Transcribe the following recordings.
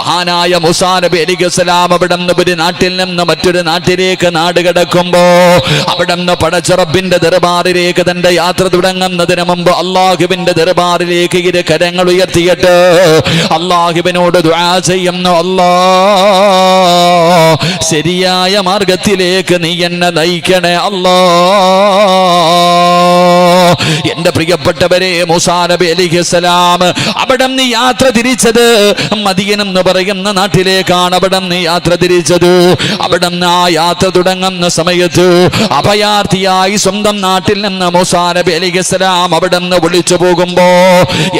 മഹാനായ മൂസാ നബി അലൈഹിസ്സലാം അവിടുന്ന് ഒരു നാട്ടിൽ നിന്ന് മറ്റൊരു നാട്ടിലേക്ക് നാട് കടക്കുമ്പോ അവിടുന്ന് പടച്ചറബിന്റെ ദർബാറിലേക്ക് തന്റെ യാത്ര തുടങ്ങുന്നതിന് മുമ്പ് അള്ളാഹുവിന്റെ ദർബാറിലേക്ക് ഇരു കരങ്ങൾ ഉയർത്തിയിട്ട് അള്ളാഹുവിനോട് ദുആ ചെയ്യുന്നു. അല്ലാഹ് ശരിയായ മാർഗത്തിലേക്ക് നീ എന്നെ നയിക്കണേ അല്ലാഹ്. എന്റെ പ്രിയപ്പെട്ടവരെ, മൂസാ നബി അലൈഹിസ്സലാം അവിടുന്ന് യാത്ര തിരിച്ചത് മദീന എന്ന് പറയുന്ന നാട്ടിലേക്കാണ്. അവിടുന്ന് യാത്ര തിരിച്ചത്. അവിടുന്ന് ആ യാത്ര തുടങ്ങുന്ന സമയത്ത് അഭയാർത്ഥിയായി സ്വന്തം നാട്ടിൽ നിന്ന് മൂസാ നബി അലൈഹിസ്സലാം അവിടുന്ന് വിളിച്ചു പോകുമ്പോ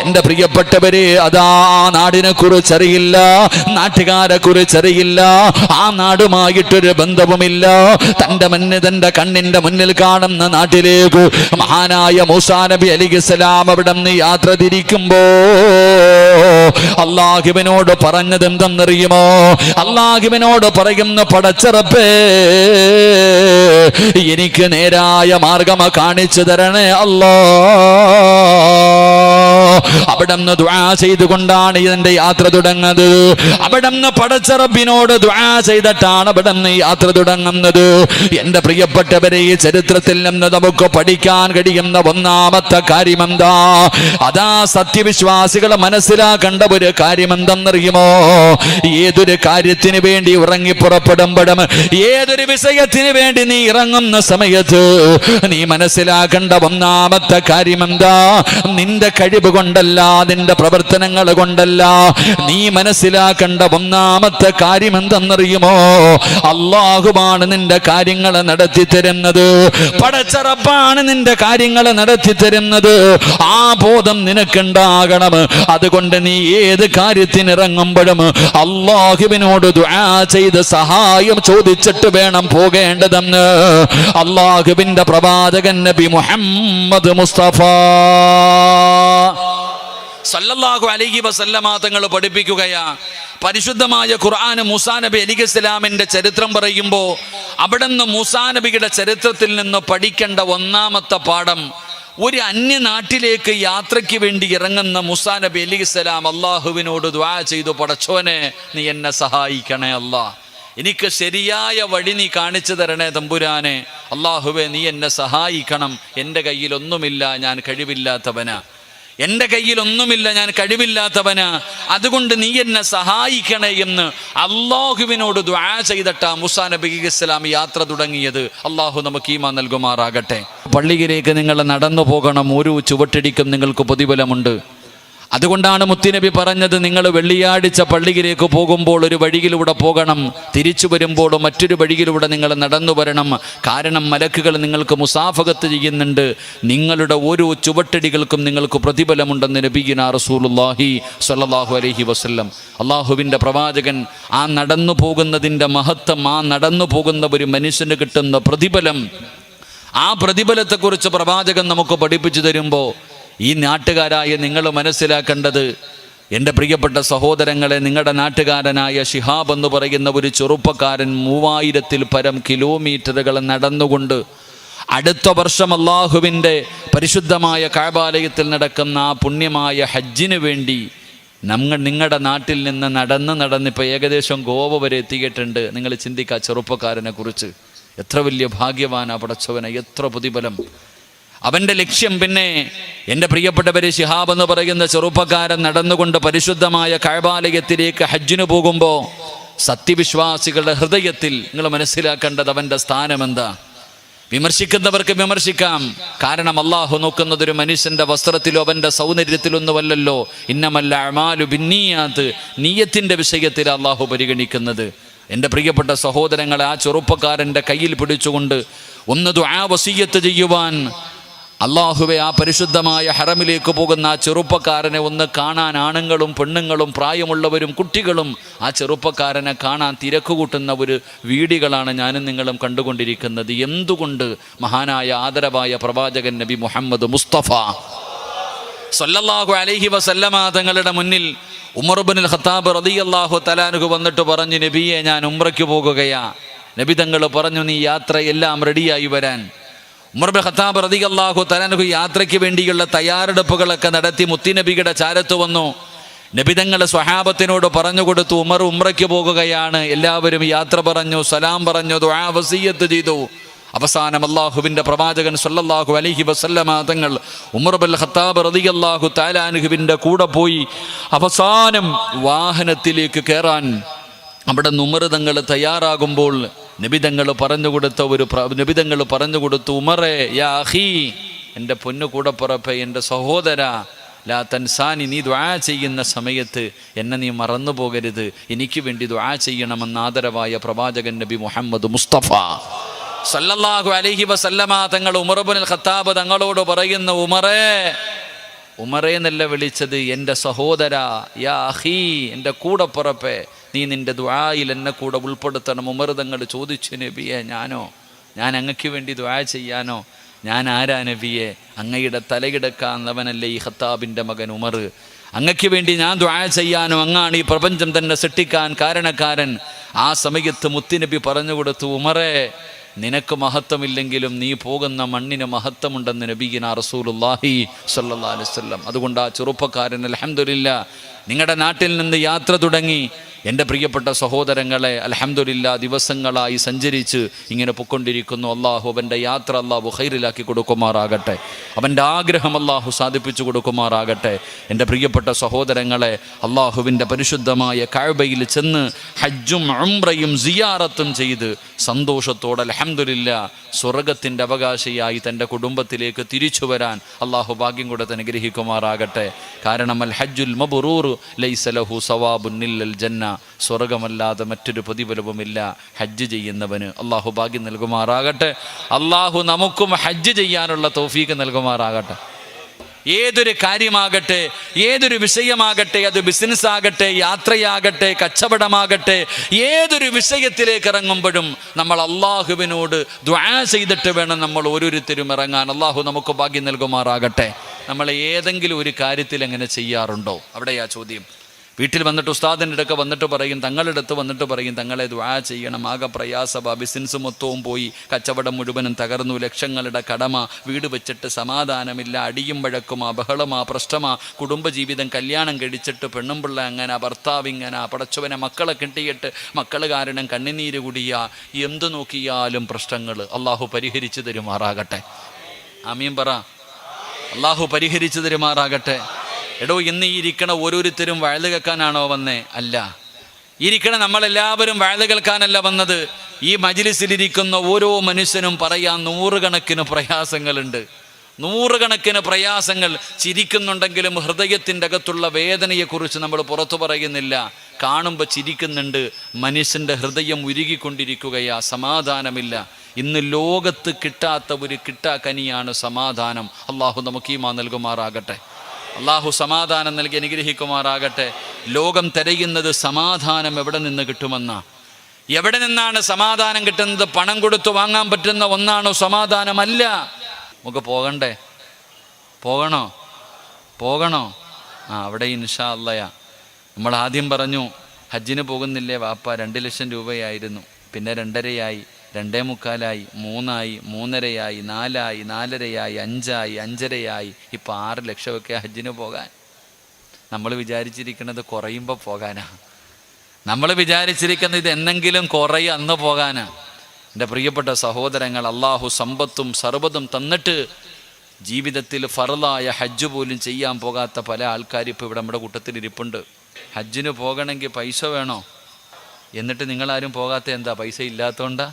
എന്റെ പ്രിയപ്പെട്ടവരെ, അതാ നാടിനെ കുറിച്ചറിയില്ല, നാട്ടുകാരെ കുറിച്ചറിയില്ല, ആ നാടുമായിട്ടൊരു ബന്ധവുമില്ല. തന്റെ കണ്ണിന്റെ മുന്നിൽ കാണുന്ന നാട്ടിലേക്ക് മഹാനായ മൂസാ നബി അലൈഹിസ്സലാം അവിടുന്ന് യാത്ര തിരിക്കുമ്പോ അള്ളാഹുവിനോട് പറഞ്ഞത് എന്തെന്നറിയുമോ? അള്ളാഹുവിനോട് പറയുന്ന പടച്ചറപ്പേ, എനിക്ക് നേരായ മാർഗം കാണിച്ചു തരണേ അല്ലാഹ്. അവിടുന്ന് ദുആ ചെയ്തുകൊണ്ടാണ് ഇതിന്റെ യാത്ര തുടങ്ങുന്നത്. അവിടുന്ന് പടച്ചറബിനോട് ദുആ ചെയ്തിട്ടാണ് അവിടുന്ന് യാത്ര തുടങ്ങുന്നത്. എന്റെ പ്രിയപ്പെട്ടവരെ, ഈ ചരിത്രത്തിൽ നിന്ന് നമുക്ക് പഠിക്കാൻ കഴിയുന്ന ഒന്നാമത്തെ കാര്യം എന്താ? അതാ സത്യവിശ്വാസികൾ മനസ്സിലാക്കേണ്ട ഒരു കാര്യം എന്തെന്നറിയുമോ? ഏതൊരു കാര്യത്തിന് വേണ്ടി ഇറങ്ങി പുറപ്പെടുമ്പോഴും, ഏതൊരു വിഷയത്തിന് വേണ്ടി നീ ഇറങ്ങുന്ന സമയത്ത് നീ മനസ്സിലാക്കേണ്ട ഒന്നാമത്തെ കാര്യം എന്താ? നിന്റെ കഴിവ് കൊണ്ടല്ല, നിന്റെ പ്രവർത്തനങ്ങൾ കൊണ്ടല്ല. നീ മനസ്സിലാക്കേണ്ട ഒന്നാമത്തെ കാര്യം എന്തെന്നറിയുമോ? അല്ലാഹുവാണ് നിന്റെ കാര്യങ്ങൾ നടത്തി തരുന്നത്. പടച്ച റബ്ബാണ് നിന്റെ കാര്യങ്ങൾ നടത്തി തരുന്നത്. ആ ബോധം നിനക്കുണ്ടാകണം. അതുകൊണ്ട് നീ ഏത് കാര്യത്തിന് ഇറങ്ങുമ്പോഴും അല്ലാഹുവിനോട് ദുആ ചെയ്ത് സഹായം ചോദിച്ചിട്ട് വേണം പോകേണ്ടതെന്ന് അല്ലാഹുവിന്റെ പ്രവാചകൻ നബി മുഹമ്മദ് മുസ്തഫ സല്ലല്ലാഹു അലൈഹി വസല്ലമ തങ്ങൾ പഠിപ്പിക്കുകയാ. പരിശുദ്ധമായ ഖുർആൻ മൂസാ നബി അലൈഹിസ്സലാമിന്റെ ചരിത്രം പറയുമ്പോൾ അവിടുന്ന് മൂസാ നബിയുടെ ചരിത്രത്തിൽ നിന്ന് പഠിക്കേണ്ട ഒന്നാമത്തെ പാഠം, ഒരു അന്യനാട്ടിലേക്ക് യാത്രയ്ക്ക് വേണ്ടി ഇറങ്ങുന്ന മൂസാ നബി അലൈഹിസ്സലാം അള്ളാഹുവിനോട് ദുആ ചെയ്തു, പടച്ചോനെ നീ എന്നെ സഹായിക്കണേ അല്ലാ, എനിക്ക് ശരിയായ വഴി നീ കാണിച്ചു തരണേ തമ്പുരാനെ. അള്ളാഹുവേ നീ എന്നെ സഹായിക്കണം, എൻ്റെ കയ്യിലൊന്നുമില്ല, ഞാൻ കഴിവില്ലാത്തവനാ, എൻ്റെ കയ്യിലൊന്നുമില്ല, ഞാൻ കഴിവില്ലാത്തവനാ, അതുകൊണ്ട് നീ എന്നെ സഹായിക്കണേ എന്ന് അള്ളാഹുവിനോട് ദുആ ചെയ്തിട്ടാ മൂസാ നബി അലൈഹിസ്സലാം യാത്ര തുടങ്ങിയത്. അള്ളാഹു നമുക്ക് ഈമാൻ നൽകുമാറാകട്ടെ. പള്ളിയിലേക്ക് നിങ്ങൾ നടന്നു പോകണം, ഒരു ചുവട്ടിടിക്കും നിങ്ങൾക്ക് പ്രതിഫലമുണ്ട്. അതുകൊണ്ടാണ് മുത്തുനബി പറഞ്ഞത്, നിങ്ങൾ വെള്ളിയാഴ്ച പള്ളിയിലേക്ക് പോകുമ്പോൾ ഒരു വഴിയിലൂടെ പോകണം, തിരിച്ചു വരുമ്പോൾ മറ്റൊരു വഴിയിലൂടെ നിങ്ങൾ നടന്നു വരണം. കാരണം മലക്കുകൾ നിങ്ങൾക്ക് മുസാഫഹത്ത് ചെയ്യുന്നുണ്ട്, നിങ്ങളുടെ ഓരോ ചുവട്ടടികൾക്കും നിങ്ങൾക്ക് പ്രതിഫലമുണ്ടെന്ന് നബിയിനാ റസൂലുള്ളാഹി സ്വല്ലല്ലാഹു അലൈഹി വസല്ലം. അള്ളാഹുവിൻ്റെ പ്രവാചകൻ ആ നടന്നു പോകുന്നതിൻ്റെ മഹത്വം, ആ നടന്നു പോകുന്ന ഒരു മനുഷ്യന് കിട്ടുന്ന പ്രതിഫലം, ആ പ്രതിഫലത്തെക്കുറിച്ച് പ്രവാചകൻ നമുക്ക് പഠിപ്പിച്ചു തരുമ്പോൾ ഈ നാട്ടുകാരായ നിങ്ങൾ മനസ്സിലാക്കേണ്ടത്, എൻ്റെ പ്രിയപ്പെട്ട സഹോദരങ്ങളെ, നിങ്ങളുടെ നാട്ടുകാരനായ ശിഹാബ് എന്ന് പറയുന്ന ഒരു ചെറുപ്പക്കാരൻ 3000-ൽ പരം കിലോമീറ്ററുകൾ നടന്നുകൊണ്ട് അടുത്ത വർഷം അള്ളാഹുവിൻ്റെ പരിശുദ്ധമായ കഅബാലയത്തിൽ നടക്കുന്ന ആ പുണ്യമായ ഹജ്ജിന് വേണ്ടി നിങ്ങളുടെ നാട്ടിൽ നിന്ന് നടന്നിപ്പോൾ ഏകദേശം ഗോവ വരെ എത്തിയിട്ടുണ്ട്. നിങ്ങൾ ചിന്തിക്കുക ചെറുപ്പക്കാരനെ കുറിച്ച്. എത്ര വലിയ ഭാഗ്യവാനാ പടച്ചവനെ, എത്ര പ്രതിഫലം അവൻ്റെ ലക്ഷ്യം. പിന്നെ എൻ്റെ പ്രിയപ്പെട്ടവരെ, ശിഹാബ് എന്ന് പറയുന്ന ചെറുപ്പക്കാരൻ നടന്നുകൊണ്ട് പരിശുദ്ധമായ കഅബാലയത്തിലേക്ക് ഹജ്ജിന് പോകുമ്പോൾ സത്യവിശ്വാസികളുടെ ഹൃദയത്തിൽ നിങ്ങൾ മനസ്സിലാക്കേണ്ടത് അവൻ്റെ സ്ഥാനം എന്താ. വിമർശിക്കുന്നവർക്ക് വിമർശിക്കാം, കാരണം അള്ളാഹു നോക്കുന്നത് ഒരു മനുഷ്യൻ്റെ വസ്ത്രത്തിലോ അവൻ്റെ സൗന്ദര്യത്തിലൊന്നുമല്ലല്ലോ. ഇന്നമൽ അഅ്മാലു ബിന്നിയാത്ത്, നിയ്യത്തിൻ്റെ വിഷയത്തിൽ അള്ളാഹു പരിഗണിക്കുന്നത്. എൻ്റെ പ്രിയപ്പെട്ട സഹോദരങ്ങളെ, ആ ചെറുപ്പക്കാരൻ്റെ കയ്യിൽ പിടിച്ചുകൊണ്ട് ഒന്ന് ദുആ വസിയ്യത്ത് ചെയ്യുവാൻ, അള്ളാഹുവെ ആ പരിശുദ്ധമായ ഹറമിലേക്ക് പോകുന്ന ആ ചെറുപ്പക്കാരനെ ഒന്ന് കാണാൻ ആണുങ്ങളും പെണ്ണുങ്ങളും പ്രായമുള്ളവരും കുട്ടികളും ആ ചെറുപ്പക്കാരനെ കാണാൻ തിരക്കുകൂട്ടുന്ന ഒരു വീഡിയോകളാണ് ഞാനും നിങ്ങളും കണ്ടുകൊണ്ടിരിക്കുന്നത്. എന്തുകൊണ്ട് മഹാനായ ആദരവായ പ്രവാചകൻ നബി മുഹമ്മദ് മുസ്തഫ സല്ലല്ലാഹു അലൈഹി വസല്ലമ തങ്ങളുടെ മുന്നിൽ ഉമർ ഇബ്നുൽ ഖത്താബ് റളിയല്ലാഹു തആല അൻഹു വന്നിട്ട് പറഞ്ഞു, നബിയെ ഞാൻ ഉംറയ്ക്ക് പോകുകയാ. നബി തങ്ങൾ പറഞ്ഞു, നീ യാത്രയെല്ലാം റെഡിയായി വരാൻ. ഉമർ ഇബ്നുൽ ഖത്താബ് റളിയല്ലാഹു തആല അൻഹു യാത്രയ്ക്ക് വേണ്ടിയുള്ള തയ്യാറെടുപ്പുകളൊക്കെ നടത്തി മുത്തുനബിയുടെ ചാരത്ത് വന്നു. നബിതങ്ങളെ സ്വഹാബത്തിനോട് പറഞ്ഞു കൊടുത്തു, ഉമർ ഉംറയ്ക്ക് പോകുകയാണ്. എല്ലാവരും യാത്ര പറഞ്ഞു, സലാം പറഞ്ഞു, ദുആ വസിയ്യത്ത് ചെയ്തു. അവസാനം അല്ലാഹുവിൻ്റെ പ്രവാചകൻ സല്ലല്ലാഹു അലൈഹി വസല്ലമ തങ്ങൾ ഉമർ ഇബ്നുൽ ഖത്താബ് റളിയല്ലാഹു തആല അൻഹുവിൻ്റെ കൂടെ പോയി. അവസാനം വാഹനത്തിലേക്ക് കയറാൻ അവിടെ ഉമർ തങ്ങൾ തയ്യാറാകുമ്പോൾ നബിതങ്ങൾ പറഞ്ഞു കൊടുത്തു, ഉമറേ യാ അഖീ, എൻ്റെ പൊന്നു കൂടപ്പുറപ്പേ, എൻ്റെ സഹോദര, ലാ തൻസാനി, നീ ദുആ ചെയ്യുന്ന സമയത്ത് എന്നെ നീ മറന്നു പോകരുത്, എനിക്ക് വേണ്ടി ദുആ ചെയ്യണമെന്ന് ആദരവായ പ്രവാചകൻ നബി മുഹമ്മദ് മുസ്തഫ സല്ലല്ലാഹു അലൈഹി വസല്ലമ തങ്ങൾ ഉമർ ഇബ്നുൽ ഖത്താബ് തങ്ങളോട് പറയുന്നു, ഉമറേ എന്നല്ല വിളിച്ചത്, എൻ്റെ സഹോദര, യാ അഖീ, എൻ്റെ കൂടപ്പുറപ്പേ, നീ നിൻ്റെ ദുആയിൽ എന്നെ കൂടെ ഉൾപ്പെടുത്തണം. ഉമർ തങ്ങൾ ചോദിച്ചു, നബിയെ, ഞാൻ അങ്ങക്ക് വേണ്ടി ദുആ ചെയ്യാനോ? ഞാൻ ആരാ നബിയെ? അങ്ങയുടെ തലകിടക്കാന്നവനല്ലേ ഈ ഖത്താബിൻ്റെ മകൻ ഉമർ. അങ്ങക്ക് വേണ്ടി ഞാൻ ദുആ ചെയ്യാനോ? അങ്ങാണ് ഈ പ്രപഞ്ചം തന്നെ സൃഷ്ടിക്കാൻ കാരണക്കാരൻ. ആ സമയത്ത് മുത്തുനബി പറഞ്ഞു കൊടുത്തു, ഉമറേ, നിനക്ക് മഹത്വമില്ലെങ്കിലും നീ പോകുന്ന മണ്ണിന് മഹത്വമുണ്ടെന്ന് നബിയിന റസൂലുള്ളാഹി സ്വല്ലല്ലാഹു അലൈഹി വസല്ലം. അതുകൊണ്ട് ആ ചെറുപ്പക്കാരൻ അൽഹംദുലില്ലാ നിങ്ങളുടെ നാട്ടിൽ നിന്ന് യാത്ര തുടങ്ങി. എൻ്റെ പ്രിയപ്പെട്ട സഹോദരങ്ങളെ, അൽഹംദുലില്ലാ ദിവസങ്ങളായി സഞ്ചരിച്ച് ഇങ്ങനെ പൊക്കൊണ്ടിരിക്കുന്നു. അള്ളാഹു അവൻ്റെ യാത്ര അള്ളാഹു ഖൈറിലാക്കി കൊടുക്കുമാറാകട്ടെ. അവൻ്റെ ആഗ്രഹം അള്ളാഹു സാധിപ്പിച്ചു കൊടുക്കുമാറാകട്ടെ. എൻ്റെ പ്രിയപ്പെട്ട സഹോദരങ്ങളെ, അള്ളാഹുവിൻ്റെ പരിശുദ്ധമായ കഅബയിൽ ചെന്ന് ഹജ്ജും ഉംറയും സിയാറത്തും ചെയ്ത് സന്തോഷത്തോടെ അൽഹംദുലില്ലാ സ്വർഗത്തിൻ്റെ അവകാശിയായി തൻ്റെ കുടുംബത്തിലേക്ക് തിരിച്ചു വരാൻ അള്ളാഹു ഭാഗ്യം കൊടുത്ത് അനുഗ്രഹിക്കുമാറാകട്ടെ. കാരണം അൽ ഹജ്ജുൽ മബ്റൂർ ലൈസ ലഹു സവാബുൻ ഇല്ലൽ ജന്ന, സ്വർഗമല്ലാതെ മറ്റൊരു പ്രതിഫലവുമില്ല ഹജ്ജ് ചെയ്യുന്നവന്. അള്ളാഹു ഭാഗ്യം നൽകുമാറാകട്ടെ. അള്ളാഹു നമുക്കും ഹജ്ജ് ചെയ്യാനുള്ള തൗഫീഖ് നൽകുമാറാകട്ടെ. ഏതൊരു കാര്യമാകട്ടെ, ഏതൊരു വിഷയമാകട്ടെ, അത് ബിസിനസ് ആകട്ടെ, യാത്രയാകട്ടെ, കച്ചവടമാകട്ടെ, ഏതൊരു വിഷയത്തിലേക്ക് ഇറങ്ങുമ്പോഴും നമ്മൾ അള്ളാഹുവിനോട് ദുആ ചെയ്തിട്ട് വേണം നമ്മൾ ഓരോരുത്തരും ഇറങ്ങാൻ. അള്ളാഹു നമുക്ക് ഭാഗ്യം നൽകുമാറാകട്ടെ. നമ്മൾ ഏതെങ്കിലും ഒരു കാര്യത്തിൽ എങ്ങനെ ചെയ്യാറുണ്ടോ? അവിടെയാ ചോദ്യം. വീട്ടിൽ വന്നിട്ട് ഉസ്താദിൻ്റെ അടുക്ക വന്നിട്ട് പറയും, തങ്ങളുടെ അടുത്ത് വന്നിട്ട് പറയും, തങ്ങളെ ദുആ ചെയ്യണം, ആകെ പ്രയാസമാ, ബിസിനസ് മൊത്തവും പോയി, കച്ചവടം മുഴുവനും തകർന്നു, ലക്ഷങ്ങളുടെ കടമ, വീട് വെച്ചിട്ട് സമാധാനമില്ല, അടിയും വഴക്കുമാ, ബഹളമാ, പ്രശ്നമാ, കുടുംബജീവിതം, കല്യാണം കഴിച്ചിട്ട് പെണ്ണും പിള്ള അങ്ങനെ, ഭർത്താവ് ഇങ്ങനെ, പടച്ചവനെ മക്കളെ കിട്ടിയിട്ട് മക്കൾ കാരണം കണ്ണുനീര് കുടിയാ, എന്തു നോക്കിയാലും പ്രശ്നങ്ങൾ. അള്ളാഹു പരിഹരിച്ചു തരുമാറാകട്ടെ. ആമീൻ പറ. അള്ളാഹു പരിഹരിച്ചു തരുമാറാകട്ടെ. എടോ, ഇന്ന് ഈ ഇരിക്കണ ഓരോരുത്തരും വയല് കേൾക്കാനാണോ വന്നേ? അല്ല. ഇരിക്കണ നമ്മളെല്ലാവരും വയല് കേൾക്കാനല്ല വന്നത്. ഈ മജ്ലിസിലിരിക്കുന്ന ഓരോ മനുഷ്യനും പറയാൻ നൂറുകണക്കിന് പ്രയാസങ്ങളുണ്ട്, നൂറുകണക്കിന് പ്രയാസങ്ങൾ. ചിരിക്കുന്നുണ്ടെങ്കിലും ഹൃദയത്തിൻ്റെ അകത്തുള്ള വേദനയെക്കുറിച്ച് നമ്മൾ പുറത്തു പറയുന്നില്ല. കാണുമ്പോൾ ചിരിക്കുന്നുണ്ട്, മനുഷ്യൻ്റെ ഹൃദയം ഉരുകിക്കൊണ്ടിരിക്കുകയാ, സമാധാനമില്ല. ഇന്ന് ലോകത്ത് കിട്ടാത്ത ഒരു കിട്ടാക്കനിയാണ് സമാധാനം. അള്ളാഹു നമുക്ക് ഈമാൻ നൽകുമാറാകട്ടെ. അള്ളാഹു സമാധാനം നൽകി അനുഗ്രഹിക്കുമാറാകട്ടെ. ലോകം തിരയുന്നത് സമാധാനം എവിടെ നിന്ന് കിട്ടുമെന്നാ. എവിടെ നിന്നാണ് സമാധാനം കിട്ടുന്നത്? പണം കൊടുത്തു വാങ്ങാൻ പറ്റുന്ന ഒന്നാണോ സമാധാനമല്ല. നമുക്ക് പോകണ്ടേ? പോകണോ? അവിടെ ഇൻഷാ അല്ലാഹ്. നമ്മൾ ആദ്യം പറഞ്ഞു ഹജ്ജിന് പോകുന്നില്ലേ വാപ്പ? 2 ലക്ഷം രൂപയായിരുന്നു, പിന്നെ 2.5 2.25 3 3.5 4 4.5 5 5.5 ഇപ്പം 6 ലക്ഷമൊക്കെ ഹജ്ജിന് പോകാൻ. നമ്മൾ വിചാരിച്ചിരിക്കുന്നത് കുറയുമ്പോൾ പോകാനാ. നമ്മൾ വിചാരിച്ചിരിക്കുന്നത് ഇത് എന്നെങ്കിലും കുറയും അന്ന് പോകാനാ. എൻ്റെ പ്രിയപ്പെട്ട സഹോദരങ്ങൾ, അള്ളാഹു സമ്പത്തും സർവ്വതും തന്നിട്ട് ജീവിതത്തിൽ ഫർളായ ഹജ്ജ് പോലും ചെയ്യാൻ പോകാത്ത പല ആൾക്കാരും ഇപ്പോൾ ഇവിടെ നമ്മുടെ കൂട്ടത്തിലിരിപ്പുണ്ട്. ഹജ്ജിന് പോകണമെങ്കിൽ പൈസ വേണോ? എന്നിട്ട് നിങ്ങളാരും പോകാത്ത എന്താ? പൈസ ഇല്ലാത്തതുകൊണ്ടാ?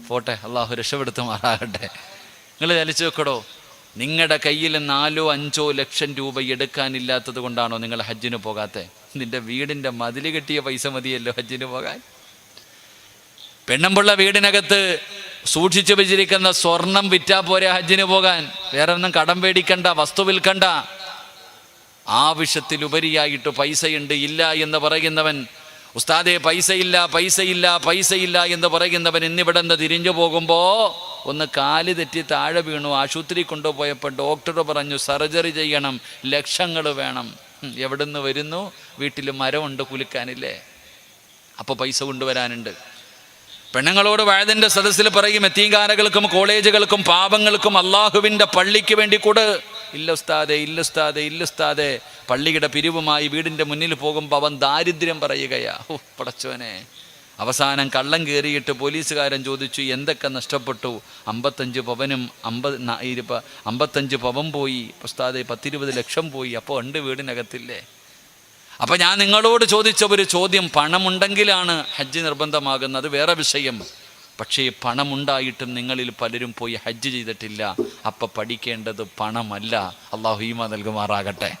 പോട്ടെ, അള്ളാഹു രക്ഷപ്പെടുത്തുമാറാകട്ടെ. നിങ്ങൾ ചലിച്ചു വെക്കടോ, നിങ്ങളുടെ കയ്യിൽ 4-5 ലക്ഷം രൂപ എടുക്കാനില്ലാത്തത് കൊണ്ടാണോ നിങ്ങൾ ഹജ്ജിന് പോകാത്തത്? നിൻ്റെ വീടിൻ്റെ മതിൽ കെട്ടിയ പൈസ മതിയല്ലോ ഹജ്ജിന് പോകാൻ. പെണ്ണുമ്പുള്ള വീടിനകത്ത് സൂക്ഷിച്ചു വെച്ചിരിക്കുന്ന സ്വർണം വിറ്റാ പോരെ ഹജ്ജിന് പോകാൻ? വേറെ ഒന്നും കടം പേടിക്കണ്ട, വസ്തു വിൽക്കണ്ട. ആവശ്യത്തിലുപരിയായിട്ട് പൈസയുണ്ട് ഇല്ല എന്ന് പറയുന്നവൻ, ഉസ്താദേ പൈസയില്ല എന്ന് പറയുന്നവൻ ഇന്നിവിടെ നിന്ന് തിരിഞ്ഞു പോകുമ്പോൾ ഒന്ന് കാല് തെറ്റി താഴെ വീണു. ആശുപത്രി കൊണ്ടുപോയപ്പോൾ ഡോക്ടർ പറഞ്ഞു സർജറി ചെയ്യണം, ലക്ഷങ്ങൾ വേണം. എവിടുന്ന് വരുന്നു? വീട്ടിൽ മരമുണ്ട് കുലുക്കാനില്ലേ, അപ്പോൾ പൈസ കൊണ്ടുവരാനുണ്ട്. പെണ്ണുങ്ങളോട് വഴുതിൻ്റെ സദസ്സിൽ പറയും, എത്തീംഖാനകൾക്കും കോളേജുകൾക്കും പാവങ്ങൾക്കും അള്ളാഹുവിൻ്റെ പള്ളിക്ക് വേണ്ടി ഇല്ല ഉസ്താദേ, ഇല്ല ഉസ്താദേ, ഇല്ല ഉസ്താദേ. പള്ളിയുടെ പിരിവുമായി വീടിൻ്റെ മുന്നിൽ പോകുമ്പോൾ അവൻ ദാരിദ്ര്യം പറയുകയാ. പടച്ചോനെ. അവസാനം കള്ളം കയറിയിട്ട് പോലീസുകാരൻ ചോദിച്ചു, എന്തൊക്കെ നഷ്ടപ്പെട്ടു? 55 പവനും 55 പവൻ പോയി ഉസ്താദേ, 10-20 ലക്ഷം പോയി. അപ്പോൾ ഉണ്ട് വീടിനകത്തില്ലേ? അപ്പം ഞാൻ നിങ്ങളോട് ചോദിച്ച ഒരു ചോദ്യം, പണമുണ്ടെങ്കിലാണ് ഹജ്ജ് നിർബന്ധമാകുന്നത്, വേറെ വിഷയം. പക്ഷേ പണമുണ്ടായിട്ടും നിങ്ങളിൽ പലരും പോയി ഹജ്ജ് ചെയ്തിട്ടില്ല. അപ്പം പഠിക്കേണ്ടത് പണമല്ല. അള്ളാഹു ഈമാൻ നൽകുമാറാകട്ടെ.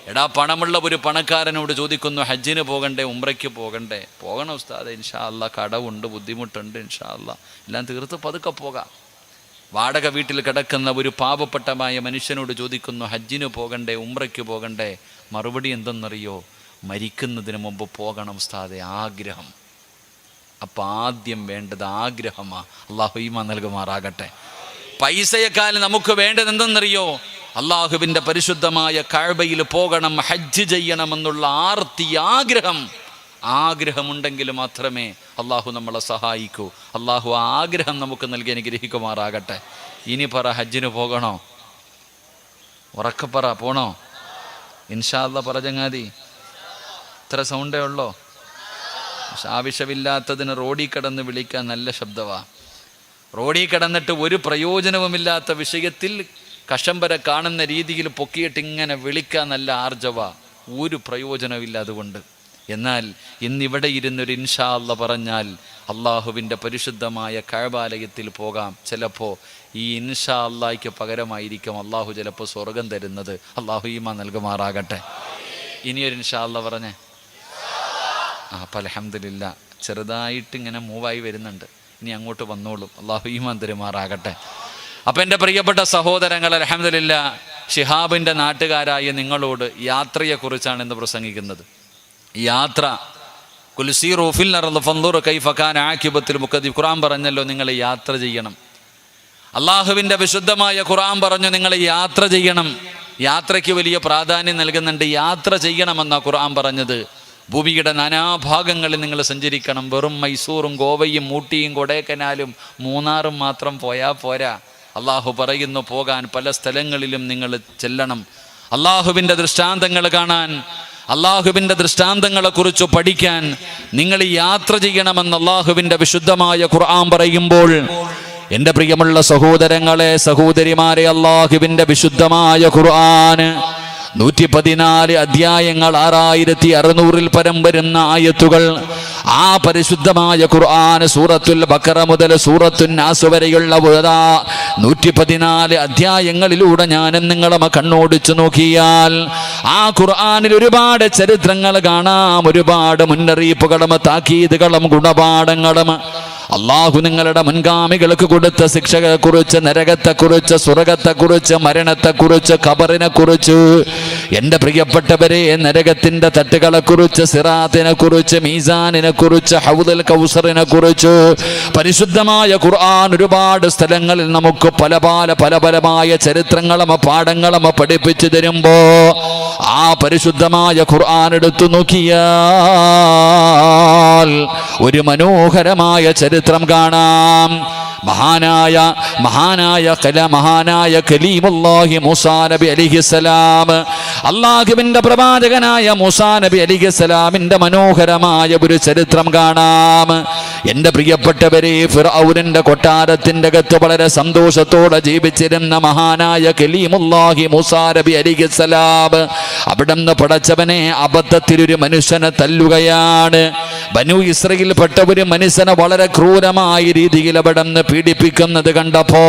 എടാ, പണമുള്ള ഒരു പണക്കാരനോട് ചോദിക്കുന്നു, ഹജ്ജിന് പോകണ്ടേ, ഉംറയ്ക്ക് പോകണ്ടേ? പോകണം ഉസ്താദേ, ഇൻഷാ അല്ലാ, കടവുണ്ട്, ബുദ്ധിമുട്ടുണ്ട്, ഇൻഷാ അല്ലാ, എല്ലാം തീർത്ത് പതുക്കെ പോകാം. വാടക വീട്ടിൽ കിടക്കുന്ന ഒരു പാവപ്പെട്ടമായ മനുഷ്യനോട് ചോദിക്കുന്നു, ഹജ്ജിന് പോകണ്ടേ, ഉംറയ്ക്ക് പോകണ്ടേ? മറുപടി എന്തെന്നറിയോ? മരിക്കുന്നതിന് മുമ്പ് പോകണം ഉസ്താദേ, ആഗ്രഹം. അപ്പം ആദ്യം വേണ്ടത് ആഗ്രഹമാണ്. അള്ളാഹു ഈമാൻ നൽകുമാറാകട്ടെ. പൈസയെക്കാൾ നമുക്ക് വേണ്ടത് എന്തെന്നറിയോ? അള്ളാഹുവിൻ്റെ പരിശുദ്ധമായ കഅബയിൽ പോകണം, ഹജ്ജ് ചെയ്യണമെന്നുള്ള ആർത്തി, ആഗ്രഹം. ആഗ്രഹമുണ്ടെങ്കിൽ മാത്രമേ അള്ളാഹു നമ്മളെ സഹായിക്കൂ. അള്ളാഹു ആഗ്രഹം നമുക്ക് നൽകി അനുഗ്രഹിക്കുമാറാകട്ടെ. ഇനി പറ, ഹജ്ജിന് പോകണോ? ഉറക്കപ്പറ, പോണോ? ഇൻഷാ അല്ലാ പറ ചങ്ങാതി. ഇത്ര സൗണ്ടേ ഉള്ളോ? ആവശ്യമില്ലാത്തതിന് റോഡിൽ കിടന്ന് വിളിക്കാൻ നല്ല ശബ്ദമാണ്. റോഡിൽ കിടന്നിട്ട് ഒരു പ്രയോജനവുമില്ലാത്ത വിഷയത്തിൽ കഷമ്പര കാണുന്ന രീതിയിൽ പൊക്കിയിട്ട് ഇങ്ങനെ വിളിക്കാൻ നല്ല ആർജവ, ഒരു പ്രയോജനമില്ല അതുകൊണ്ട്. എന്നാൽ ഇന്നിവിടെ ഇരുന്നൊരു ഇൻഷാ അല്ലാ പറഞ്ഞാൽ അള്ളാഹുവിൻ്റെ പരിശുദ്ധമായ കഅബാലയത്തിൽ പോകാം. ചിലപ്പോൾ ഈ ഇൻഷാ അല്ലായ്ക്ക് പകരമായിരിക്കും അള്ളാഹു ചിലപ്പോൾ സ്വർഗം തരുന്നത്. അള്ളാഹു ഈമാൻ നൽകുമാറാകട്ടെ. ഇനിയൊരു ഇൻഷാ അല്ലാ പറഞ്ഞേ. അപ്പം അൽഹംദുലില്ലാ, ചെറുതായിട്ട് ഇങ്ങനെ മൂവായി വരുന്നുണ്ട്. ഇനി അങ്ങോട്ട് വന്നോളും. അള്ളാഹു ഈമാൻ തരുമാറാകട്ടെ. അപ്പം എൻ്റെ പ്രിയപ്പെട്ട സഹോദരങ്ങൾ, അൽഹംദുലില്ലാ, ശിഹാബിൻ്റെ നാട്ടുകാരായ നിങ്ങളോട് യാത്രയെക്കുറിച്ചാണ് ഇന്ന് പ്രസംഗിക്കുന്നത്. യാത്ര, ഖുർആൻ പറഞ്ഞല്ലോ നിങ്ങൾ യാത്ര ചെയ്യണം. അള്ളാഹുവിൻ്റെ വിശുദ്ധമായ ഖുർആൻ പറഞ്ഞു നിങ്ങൾ യാത്ര ചെയ്യണം. യാത്രയ്ക്ക് വലിയ പ്രാധാന്യം നൽകുന്നുണ്ട്. യാത്ര ചെയ്യണമെന്നാണ് ഖുർആൻ പറഞ്ഞത്. ഭൂമിയുടെ നാനാഭാഗങ്ങളിൽ നിങ്ങൾ സഞ്ചരിക്കണം. വെറും മൈസൂറും ഗോവയും ഊട്ടിയും കൊടൈക്കനാലും മൂന്നാറും മാത്രം പോയാൽ പോരാ. അള്ളാഹു പറയുന്നു പോകാൻ പല സ്ഥലങ്ങളിലും നിങ്ങൾ ചെല്ലണം. അള്ളാഹുവിൻ്റെ ദൃഷ്ടാന്തങ്ങൾ കാണാൻ, അള്ളാഹുവിൻ്റെ ദൃഷ്ടാന്തങ്ങളെക്കുറിച്ച് പഠിക്കാൻ നിങ്ങൾ യാത്ര ചെയ്യണമെന്ന് അള്ളാഹുവിൻ്റെ വിശുദ്ധമായ ഖുർആൻ പറയുമ്പോൾ, എൻ്റെ പ്രിയമുള്ള സഹോദരങ്ങളെ, സഹോദരിമാരെ, അള്ളാഹുവിൻ്റെ വിശുദ്ധമായ ഖുർആൻ 114 അധ്യായങ്ങൾ, 6600-ൽ പരം വരുന്ന ആയത്തുകൾ. ആ പരിശുദ്ധമായ ഖുർആൻ സൂറത്തുൽ ബഖറ മുതൽ സൂറത്തുൻ നാസ് വരെയുള്ള 114 അധ്യായങ്ങളിലൂടെ ഞാനും നിങ്ങളും കണ്ണോടിച്ചു നോക്കിയാൽ ആ ഖുർആനിൽ ഒരുപാട് ചരിത്രങ്ങൾ കാണാം, ഒരുപാട് മുന്നറിയിപ്പുകളും താക്കീതുകളും ഗുണപാഠങ്ങളും. അള്ളാഹു നിങ്ങളുടെ മുൻഗാമികൾക്ക് കൊടുത്ത ശിക്ഷകളെക്കുറിച്ച്, നരകത്തെക്കുറിച്ച്, സ്വർഗത്തെക്കുറിച്ച്, മരണത്തെക്കുറിച്ച്, ഖബറിനെക്കുറിച്ച്, എൻ്റെ പ്രിയപ്പെട്ടവരെ, നരകത്തിൻ്റെ തട്ടുകളെക്കുറിച്ച്, സിറാത്തിനെ കുറിച്ച്, മീസാനിനെ കുറിച്ച്, ഹൗദുൽ കൗസറിനെ കുറിച്ച് പരിശുദ്ധമായ ഖുർആൻ ഒരുപാട് സ്ഥലങ്ങളിൽ നമുക്ക് പലമായ ചരിത്രങ്ങളും പാഠങ്ങളും പഠിപ്പിച്ചു തരുമ്പോ ആ പരിശുദ്ധമായ ഖുർആൻ എടുത്തു നോക്കിയാൽ ഒരു മനോഹരമായ ചരിത്രം കാണാം. മഹാനായ കലീമുല്ലാഹി മൂസാ നബി അലൈഹിസ്സലാം, അല്ലാഹുവിൻ്റെ പ്രവാചകനായ മൂസാ നബി അലൈഹിസ്സലാമിൻ്റെ മനോഹരമായ ഒരു ചരിത്രം കാണാം. എൻ്റെ പ്രിയപ്പെട്ടവരെ, ഫിർഔനിൻ്റെ കൊട്ടാരത്തിൻ്റെ അകത്ത് വളരെ സന്തോഷത്തോടെ ജീവിച്ചിരുന്ന മഹാനായ കലീമുല്ലാഹി മൂസാ നബി അലൈഹിസ്സലാം അവിടുന്ന് പടച്ചവനെ അബദ്ധത്തിൽ ഒരു മനുഷ്യനെ തല്ലുകയാണ്. ബനു ഇസ്രായേൽ പെട്ട ഒരു മനുഷ്യനെ വളരെ ക്രൂരമായ രീതിയിൽ അവിടുന്ന് പീഡിപ്പിക്കുന്നത് കണ്ടപ്പോ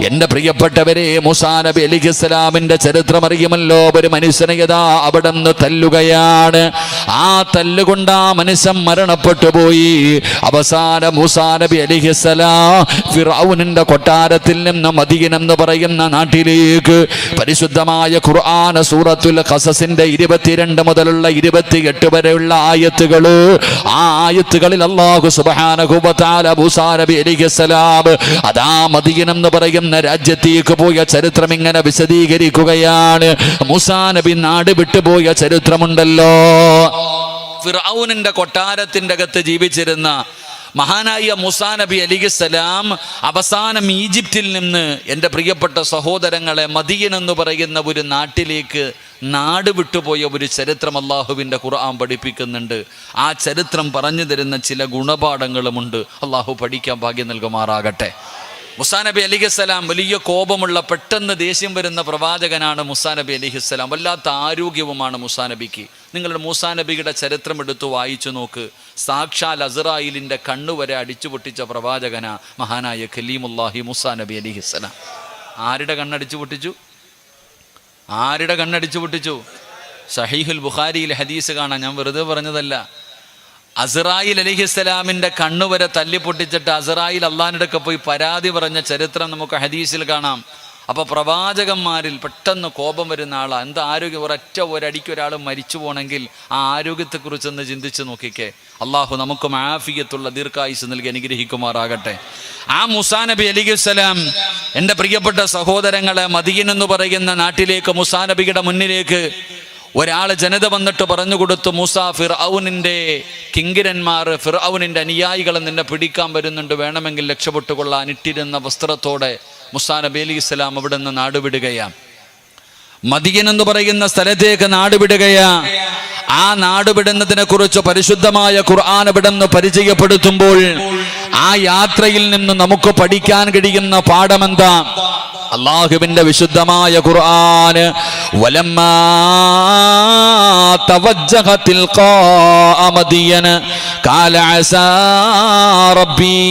എൻ്റെ പ്രിയപ്പെട്ടവരെ, മൂസാ നബി അലൈഹിസ്സലാമിൻ്റെ ചരിത്രം അറിയുമല്ലോ. ഒരു മനുഷ്യനെ യഥാ അവിടുന്ന് തല്ലുകയാണ്. ആ തല്ലുകൊണ്ട് ആ മനുഷ്യൻ മരണപ്പെട്ടു പോയി. അവസാനം മൂസാ നബി അലൈഹിസ്സലാം ഫിർഔനിൻ്റെ കൊട്ടാരത്തിൽ നിന്ന് മദീന എന്ന് പറയുന്ന നാട്ടിലേക്ക് പരിശുദ്ധമായ ഖുർആൻ സൂറത്തുൽ ഖസസിന്റെ 22 മുതലുള്ള 28 വരെയുള്ള ആയത്തുകൾ, ആ ആയത്തുകളിൽ അല്ലാഹു സുബ്ഹാനഹു വ തആല മൂസാ നബി അലൈഹിസ്സലാം അതാ മദീന എന്ന് പറയുന്ന രാജ്യത്തേക്ക് പോയ ചരിത്രം ഇങ്ങനെ വിശദീകരിക്കുകയാണ്. മൂസാ നബി നാട് വിട്ടുപോയ ചരിത്രമുണ്ടല്ലോ. ഫിർഔനിന്റെ കൊട്ടാരത്തിൻ്റെ അകത്ത് ജീവിച്ചിരുന്ന മഹാനായ മൂസാ നബി അലൈഹിസ്സലാം അവസാനം ഈജിപ്തിൽ നിന്ന് എൻ്റെ പ്രിയപ്പെട്ട സഹോദരങ്ങളെ മദിയൻ എന്ന് പറയുന്ന ഒരു നാട്ടിലേക്ക് നാട് വിട്ടുപോയ ഒരു ചരിത്രം അള്ളാഹുവിൻ്റെ ഖുർആൻ പഠിപ്പിക്കുന്നുണ്ട്. ആ ചരിത്രം പറഞ്ഞു തരുന്ന ചില ഗുണപാഠങ്ങളുമുണ്ട്. അള്ളാഹു പഠിക്കാൻ ഭാഗ്യം നൽകുമാറാകട്ടെ. മൂസാ നബി അലൈഹിസ്സലാം വലിയ കോപമുള്ള, പെട്ടെന്ന് ദേഷ്യം വരുന്ന പ്രവാചകനാണ് മൂസാ നബി അലൈഹിസ്സലാം. വല്ലാത്ത ആരോഗ്യവുമാണ് മൂസാ നബിക്ക്. നിങ്ങളുടെ മൂസാ നബിയുടെ ചരിത്രം എടുത്ത് വായിച്ചു നോക്ക്. സാക്ഷാൽ അസ്റായീലിൻ്റെ കണ്ണുവരെ അടിച്ചു പൊട്ടിച്ച പ്രവാചകനാ മഹാനായ കലീമുല്ലാഹി മൂസാ നബി അലൈഹിസ്സലാം. ആരുടെ കണ്ണടിച്ചു പൊട്ടിച്ചു? ആരുടെ കണ്ണടിച്ചു പൊട്ടിച്ചു? സഹീഹുൽ ബുഖാരിയിൽ ഹദീസ് കാണാം, ഞാൻ വെറുതെ പറഞ്ഞതല്ല. അസ്റായീൽ അലൈഹിസ്സലാമിൻ്റെ കണ്ണുവരെ തല്ലി പൊട്ടിച്ചിട്ട് അസ്റായീൽ അള്ളാഹിനടുക്കെ പോയി പരാതി പറഞ്ഞ ചരിത്രം നമുക്ക് ഹദീസിൽ കാണാം. അപ്പോൾ പ്രവാചകന്മാരിൽ പെട്ടെന്ന് കോപം വരുന്ന ആളാണ്. എന്താ ആരോഗ്യം? ഒരടിക്ക് ഒരാൾ മരിച്ചു പോകണമെങ്കിൽ ആ ആരോഗ്യത്തെക്കുറിച്ചൊന്ന് ചിന്തിച്ച് നോക്കിക്കേ. അള്ളാഹു നമുക്ക് ആഫിയത്തുള്ള ദീർഘായുസ് നൽകി അനുഗ്രഹിക്കുമാറാകട്ടെ. ആ മൂസാ നബി അലൈഹിസ്സലാം എൻ്റെ പ്രിയപ്പെട്ട സഹോദരങ്ങളെ മദീന എന്ന് പറയുന്ന നാട്ടിലേക്ക് മൂസാ നബിയുടെ മുന്നിലേക്ക് ഒരാൾ ജനത വന്നിട്ട് പറഞ്ഞു കൊടുത്തു, മൂസാ, ഫിർഔനിൻ്റെ കിങ്കിരന്മാർ, ഫിർഔനിൻ്റെ അനുയായികൾ നിന്നെ പിടിക്കാൻ വരുന്നുണ്ട്, വേണമെങ്കിൽ രക്ഷപ്പെട്ടുകൊള്ളാൻ. ഇട്ടിരുന്ന വസ്ത്രത്തോടെ മൂസാ നബി അലൈഹിസ്സലാം അവിടെ നിന്ന് നാടുവിടുകയാണ്. മദീന എന്ന് പറയുന്ന സ്ഥലത്തേക്ക് നാടുവിടുകയാ. ആ നാടുവിടുന്നതിനെ കുറിച്ച് പരിശുദ്ധമായ ഖുർആൻ അവിടെ നിന്ന് പരിചയപ്പെടുത്തുമ്പോൾ ആ യാത്രയിൽ നിന്ന് നമുക്ക് പഠിക്കാൻ കഴിയുന്ന പാഠമെന്താ? അല്ലാഹുവിന്റെ വിശുദ്ധമായ ഖുർആൻ വലമ്മാ തവജ്ജഹ തിൽഖാഅ മദിയന ഖാല അസാ റബ്ബി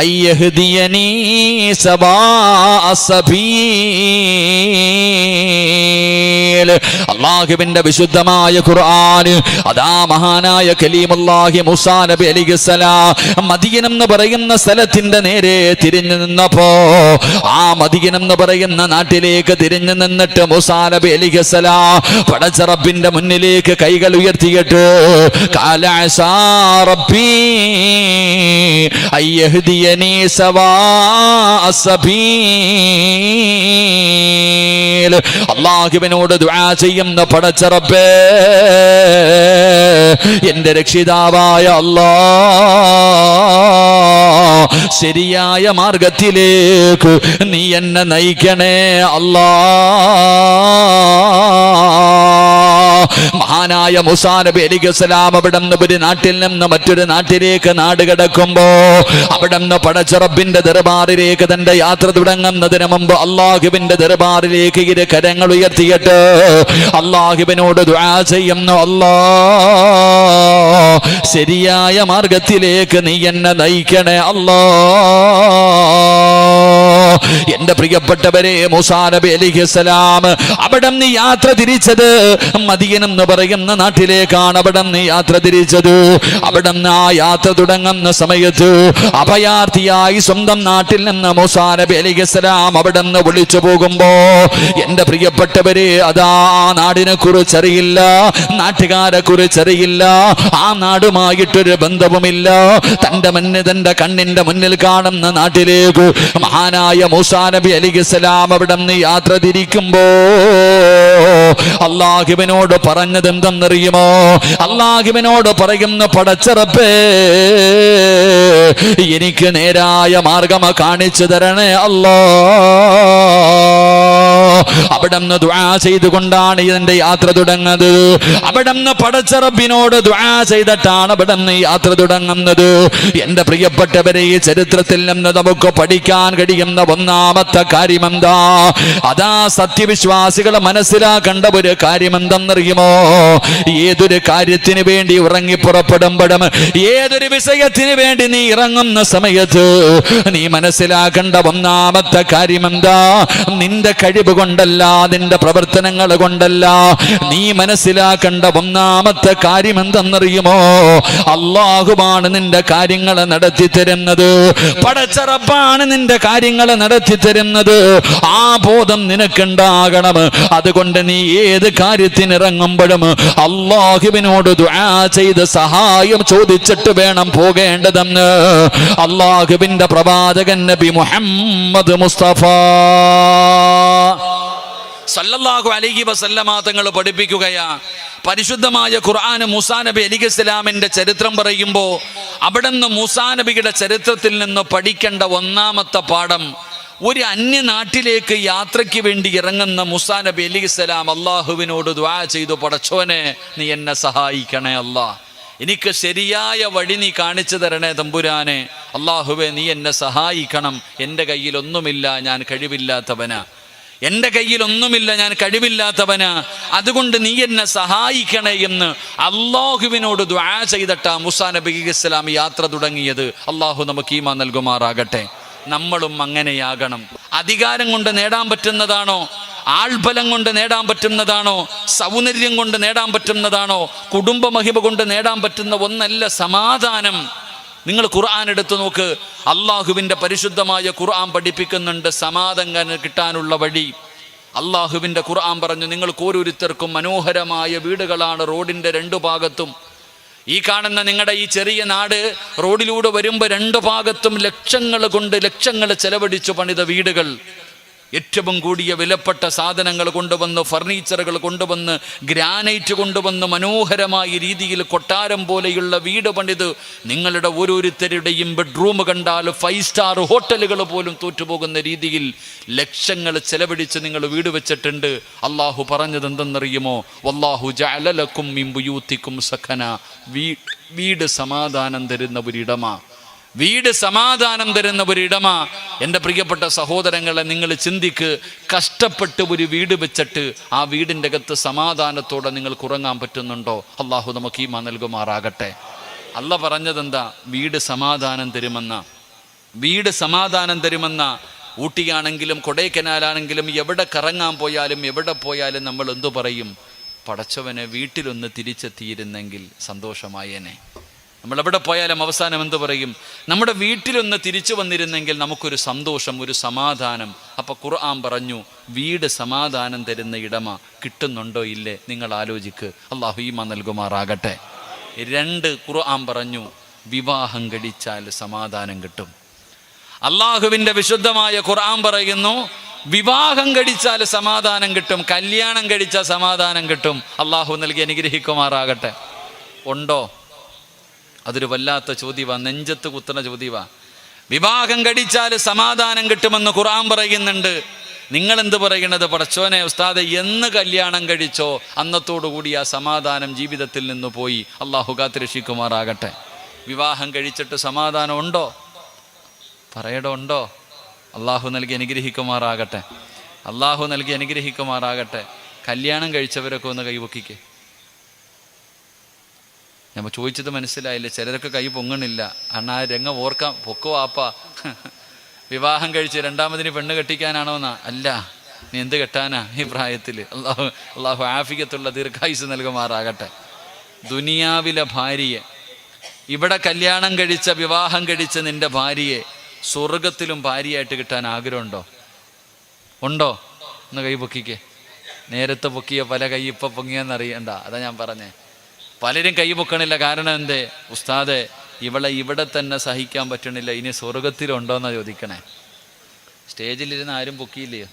അയ്യഹ്ദിയനി സവാഅ സബീൽ. അല്ലാഹുവിന്റെ വിശുദ്ധമായ ഖുർആൻ അതാ മഹാനായ കലീമുല്ലാഹി മൂസാ നബി അലൈഹിസ്സലാം മദീന എന്ന് പറയുന്ന സ്ഥലത്തിന്റെ നേരെ തിരിഞ്ഞു നിന്നപ്പോ, ആ മദീന എന്ന് പറയുന്ന നാട്ടിലേക്ക് തിരിഞ്ഞു നിന്നിട്ട് മൂസാ നബി അലൈഹിസ്സലാം പടച്ച റബ്ബിന്റെ മുന്നിലേക്ക് കൈകൾ ഉയർത്തിയിട്ട് ഖാല അസാ റബ്ബി അയ്യഹ്ദിയനി സവാഅ സബീൽ. അല്ലാഹുവിനോട് ദുആ ചെയ്യുന്ന പടച്ച റബ്ബേ, എന്റെ രക്ഷിതാവായ അല്ലാഹ്, ശരിയായ മാർഗത്തിലേക്ക് നീ എന്നെ നയിക്കണേ അല്ലാഹ്. മഹാനായ മൂസാ നബി അലൈഹിസ്സലാം അവിടെ നിന്ന് ഒരു നാട്ടിൽ നിന്ന് മറ്റൊരു നാട്ടിലേക്ക് നാട് കടക്കുമ്പോ അവിടെ നിന്ന് പടച്ച റബ്ബിന്റെ ദർബാറിലേക്ക് തന്റെ യാത്ര തുടങ്ങുന്നതിന് മുമ്പ് അല്ലാഹുവിന്റെ ദർബാറിലേക്ക് ഇരു കരങ്ങൾ ഉയർത്തിയിട്ട് അല്ലാഹുവിനോട് ദുആ ചെയ്യുന്നു, അല്ലാഹ്, ശരിയായ മാർഗത്തിലേക്ക് നീ എന്നെ നയിക്കണേ അല്ലാഹ്. എന്റെ പ്രിയപ്പെട്ടവരെ, മൂസാ നബി അലൈഹിസ്സലാം അവിടെ നിന്ന് യാത്ര തിരിച്ചത് മദീന എന്ന് പറയുന്ന നാട്ടിലേക്കാണ്. അവിടെ നിന്ന് യാത്ര തിരിച്ചത്. അവിടെ നിന്ന് ആ യാത്ര തുടങ്ങുന്ന സമയത്ത് അഭയാർത്ഥിയായി സ്വന്തം നാട്ടിൽ നിന്ന് മൂസാ നബി അലൈഹിസ്സലാം അവിടെ നിന്ന് വിളിച്ചു പോകുമ്പോ എന്റെ പ്രിയപ്പെട്ടവരെ, അതാ നാടിനെ കുറിച്ചറിയില്ല, നാട്ടുകാരെ കുറിച്ചറിയില്ല, ആ നാടുമായിട്ടൊരു ബന്ധവുമില്ല. തന്റെ തന്റെ കണ്ണിന്റെ മുന്നിൽ കാണുന്ന നാട്ടിലേക്ക് മഹാനായ മൂസാ നബി അലൈഹിസ്സലാം അവിടെ നിന്ന് യാത്ര തിരിക്കുമ്പോ അല്ലാഹുവിനോട് പറഞ്ഞത് എന്തെന്നറിയുമോ? അല്ലാഹുവിനോട് പറയുന്ന, പടച്ച റബ്ബേ, എനിക്ക് നേരായ മാർഗം കാണിച്ചു തരണേ അല്ലാഹ്. അവിടെ നിന്ന് ദുആ ചെയ്തുകൊണ്ടാണ് ഇതിന്റെ യാത്ര തുടങ്ങുന്നത്. അവിടെ നിന്ന് പടച്ച റബ്ബിനോട് ദുആ ചെയ്തിട്ടാണ് അവിടെ നിന്ന് യാത്ര തുടങ്ങുന്നത്. എന്റെ പ്രിയപ്പെട്ടവരെ, ഈ ചരിത്രത്തിൽ നിന്ന് നമുക്ക് പഠിക്കാൻ കഴിയുന്ന ഒന്നാമത്തെ കാര്യമെന്താ? അതാ സത്യവിശ്വാസികളെ മനസ്സിലാക്കേണ്ട ഒരു കാര്യം എന്തെന്നറിയുമോ? ഏതൊരു കാര്യത്തിന് വേണ്ടി ഇറങ്ങി പുറപ്പെടുമ്പോഴും, ഏതൊരു വിഷയത്തിന് വേണ്ടി നീ ഇറങ്ങുന്ന സമയത്ത് നീ മനസ്സിലാക്കേണ്ട ഒന്നാമത്തെ കാര്യം എന്താ? നിന്റെ കഴിവ് കൊണ്ടല്ല, നിന്റെ പ്രവർത്തനങ്ങൾ കൊണ്ടല്ല. നീ മനസ്സിലാക്കേണ്ട ഒന്നാമത്തെ കാര്യം എന്തെന്നറിയുമോ? അല്ലാഹുവാണ് നിന്റെ കാര്യങ്ങളെ നടത്തി തരുന്നത്. പടച്ച റബ്ബാണ് നിന്റെ കാര്യങ്ങളെ നടത്തി തരുന്നത്. ആ ബോധം നിനക്കുണ്ടാകണം. അതുകൊണ്ട് നീ ഏത് കാര്യത്തിനിറങ്ങുമ്പോഴും അല്ലാഹുവിനോട് ദുആ ചെയ്ത് സഹായം ചോദിച്ചിട്ട് വേണം പോകേണ്ടതെന്ന് അല്ലാഹുവിന്റെ പ്രവാചകൻ നബി മുഹമ്മദ് മുസ്തഫ സല്ലല്ലാഹു അലൈഹി വസല്ലമ തങ്ങൾ പഠിപ്പിക്കുകയാ, പരിശുദ്ധമായ ഖുർആൻ മൂസാ നബി അലൈഹിസ്സലാമിന്റെ ചരിത്രം പറയുമ്പോൾ അവിടുന്ന് മൂസാ നബിയുടെ ചരിത്രത്തിൽ നിന്ന് പഠിക്കേണ്ട ഒന്നാമത്തെ പാഠം, ഒരു അന്യനാട്ടിലേക്ക് യാത്രയ്ക്ക് വേണ്ടി ഇറങ്ങുന്ന മൂസാ നബി അലൈഹിസ്സലാം അള്ളാഹുവിനോട് ദുആ ചെയ്തു, പടച്ചോനെ നീ എന്നെ സഹായിക്കണേ അല്ലാ, എനിക്ക് ശരിയായ വഴി നീ കാണിച്ചു തരണേ തമ്പുരാനെ, അള്ളാഹുവേ നീ എന്നെ സഹായിക്കണം, എൻ്റെ കയ്യിലൊന്നുമില്ല, ഞാൻ കഴിവില്ലാത്തവനാ, എൻ്റെ കയ്യിലൊന്നുമില്ല, ഞാൻ കഴിവില്ലാത്തവനാ, അതുകൊണ്ട് നീ എന്നെ സഹായിക്കണേ എന്ന് അള്ളാഹുവിനോട് ദുആ ചെയ്തിട്ടാ മൂസാ നബി അലൈഹിസ്സലാം യാത്ര തുടങ്ങിയത്. അള്ളാഹു നമുക്ക് ഈമാൻ നൽകുമാറാകട്ടെ. നമ്മളും അങ്ങനെയാകണം. അധികാരം കൊണ്ട് നേടാൻ പറ്റുന്നതാണോ, ആൾബലം കൊണ്ട് നേടാൻ പറ്റുന്നതാണോ, സൗന്ദര്യം കൊണ്ട് നേടാൻ പറ്റുന്നതാണോ, കുടുംബ മഹിമ കൊണ്ട് നേടാൻ പറ്റുന്ന ഒന്നല്ല സമാധാനം. നിങ്ങൾ ഖുർആൻ എടുത്തു നോക്ക്, അള്ളാഹുവിൻ്റെ പരിശുദ്ധമായ ഖുർആൻ പഠിപ്പിക്കുന്നുണ്ട് സമാധാനം കിട്ടാനുള്ള വഴി. അള്ളാഹുവിൻ്റെ ഖുർആൻ പറഞ്ഞു, നിങ്ങൾക്ക് ഓരോരുത്തർക്കും മനോഹരമായ വീടുകളാണ് റോഡിൻ്റെ രണ്ടു ഭാഗത്തും. ഈ കാണുന്ന നിങ്ങളുടെ ഈ ചെറിയ നാട് റോഡിലൂടെ വരുമ്പോൾ രണ്ടു ഭാഗത്തും ലക്ഷങ്ങൾ ചെലവഴിച്ചു പണിത വീടുകൾ, ഏറ്റവും കൂടിയ വിലപ്പെട്ട സാധനങ്ങൾ കൊണ്ടുവന്ന്, ഫർണിച്ചറുകൾ കൊണ്ടുവന്ന്, ഗ്രാനൈറ്റ് കൊണ്ടുവന്ന് മനോഹരമായ രീതിയിൽ കൊട്ടാരം പോലെയുള്ള വീട് പണിത് നിങ്ങളുടെ ഓരോരുത്തരുടെയും ബെഡ്റൂം കണ്ടാൽ 5 സ്റ്റാർ ഹോട്ടലുകൾ പോലും തോറ്റുപോകുന്ന രീതിയിൽ ലക്ഷങ്ങൾ ചെലവഴിച്ച് നിങ്ങൾ വീട് വെച്ചിട്ടുണ്ട്. അള്ളാഹു പറഞ്ഞത് എന്തെന്നറിയുമോ? വല്ലാഹു ജഅല ലക്കും മിൻ ബുയൂത്തിക്കും സഖന, വീട് സമാധാനം തരുന്ന ഒരിടമാ, വീട് സമാധാനം തരുന്ന ഒരിടമ. എൻ്റെ പ്രിയപ്പെട്ട സഹോദരങ്ങളെ, നിങ്ങൾ ചിന്തിക്ക്, കഷ്ടപ്പെട്ട് ഒരു വീട് വെച്ചിട്ട് ആ വീടിൻ്റെ അകത്ത് സമാധാനത്തോടെ നിങ്ങൾക്ക് ഉറങ്ങാൻ പറ്റുന്നുണ്ടോ? അള്ളാഹു നമുക്ക് ഈമാൻ നൽകുമാറാകട്ടെ. അല്ല പറഞ്ഞതെന്താ? വീട് സമാധാനം തരുമെന്ന, വീട് സമാധാനം തരുമെന്ന. ഊട്ടിയാണെങ്കിലും കൊടൈക്കനാലാണെങ്കിലും എവിടെ കറങ്ങാൻ പോയാലും എവിടെ പോയാലും നമ്മൾ എന്തു പറയും? പടച്ചവനെ വീട്ടിലൊന്ന് തിരിച്ചെത്തിയിരുന്നെങ്കിൽ സന്തോഷമായേനെ. നമ്മളെവിടെ പോയാലും അവസാനം എന്തു പറയും? നമ്മുടെ വീട്ടിലൊന്ന് തിരിച്ചു വന്നിരുന്നെങ്കിൽ നമുക്കൊരു സന്തോഷം, ഒരു സമാധാനം. അപ്പോൾ ഖുർആൻ പറഞ്ഞു, വീട് സമാധാനം തരുന്ന ഇടമ. കിട്ടുന്നുണ്ടോ ഇല്ലേ? നിങ്ങൾ ആലോചിക്ക്. അള്ളാഹു ഈമാൻ നൽകുമാറാകട്ടെ. 2 ഖുർആൻ പറഞ്ഞു, വിവാഹം കഴിച്ചാൽ സമാധാനം കിട്ടും. അള്ളാഹുവിൻ്റെ വിശുദ്ധമായ ഖുർആൻ പറയുന്നു, വിവാഹം കഴിച്ചാൽ സമാധാനം കിട്ടും, കല്യാണം കഴിച്ചാൽ സമാധാനം കിട്ടും. അള്ളാഹു നൽകി അനുഗ്രഹിക്കുമാറാകട്ടെ. ഉണ്ടോ? അതൊരു വല്ലാത്ത ചോദ്യവാ, നെഞ്ചത്ത് കുത്തുന്ന ചോദ്യവാ. വിവാഹം കഴിച്ചാൽ സമാധാനം കിട്ടുമെന്ന് ഖുർആൻ പറയുന്നുണ്ട്. നിങ്ങളെന്ത് പറയണത്? പടച്ചോനെ ഉസ്താദെ, എന്ന് കല്യാണം കഴിച്ചോ അന്നത്തോടു കൂടി ആ സമാധാനം ജീവിതത്തിൽ നിന്ന് പോയി. അള്ളാഹു കാത്തുരക്ഷിക്കുമാറാകട്ടെ. വിവാഹം കഴിച്ചിട്ട് സമാധാനം ഉണ്ടോ? പറയടോ, ഉണ്ടോ? അള്ളാഹു നൽകി അനുഗ്രഹിക്കുമാറാകട്ടെ. അള്ളാഹു നൽകി അനുഗ്രഹിക്കുമാറാകട്ടെ. കല്യാണം കഴിച്ചവരൊക്കെ ഒന്ന് കൈപൊക്കിക്കേ. ഞാൻ ചോദിച്ചത് മനസ്സിലായില്ല. ചിലരൊക്കെ കൈ പൊങ്ങണില്ല. അണ്ണാ രംഗം ഓർക്കാം, പൊക്കുവാപ്പ. വിവാഹം കഴിച്ച് രണ്ടാമതിന് പെണ്ണ് കെട്ടിക്കാനാണോ എന്നാ? അല്ല, നീ എന്ത് കെട്ടാനാ ഈ പ്രായത്തിൽ? അള്ളാഹു ആഫിയത്തുള്ള ദീർഘായുസ് നൽകുമാറാകട്ടെ. ദുനിയാവിലെ ഭാര്യയെ, ഇവിടെ കല്യാണം കഴിച്ച, വിവാഹം കഴിച്ച നിന്റെ ഭാര്യയെ സ്വർഗത്തിലും ഭാര്യയായിട്ട് കിട്ടാൻ ആഗ്രഹമുണ്ടോ? ഉണ്ടോ? ഒന്ന് കൈ പൊക്കിക്കേ. നേരത്തെ പൊക്കിയ പല കൈ ഇപ്പം പൊങ്ങിയെന്നറിയണ്ട, അതാ ഞാൻ പറഞ്ഞേ. പലരും കൈ പൊക്കണില്ല. കാരണം എന്തേ? ഉസ്താദെ, ഇവളെ ഇവിടെ തന്നെ സഹിക്കാൻ പറ്റണില്ല, ഇനി സ്വർഗത്തിലുണ്ടോയെന്നാ ചോദിക്കണേ. സ്റ്റേജിലിരുന്ന് ആരും പൊക്കിയില്ലയോ?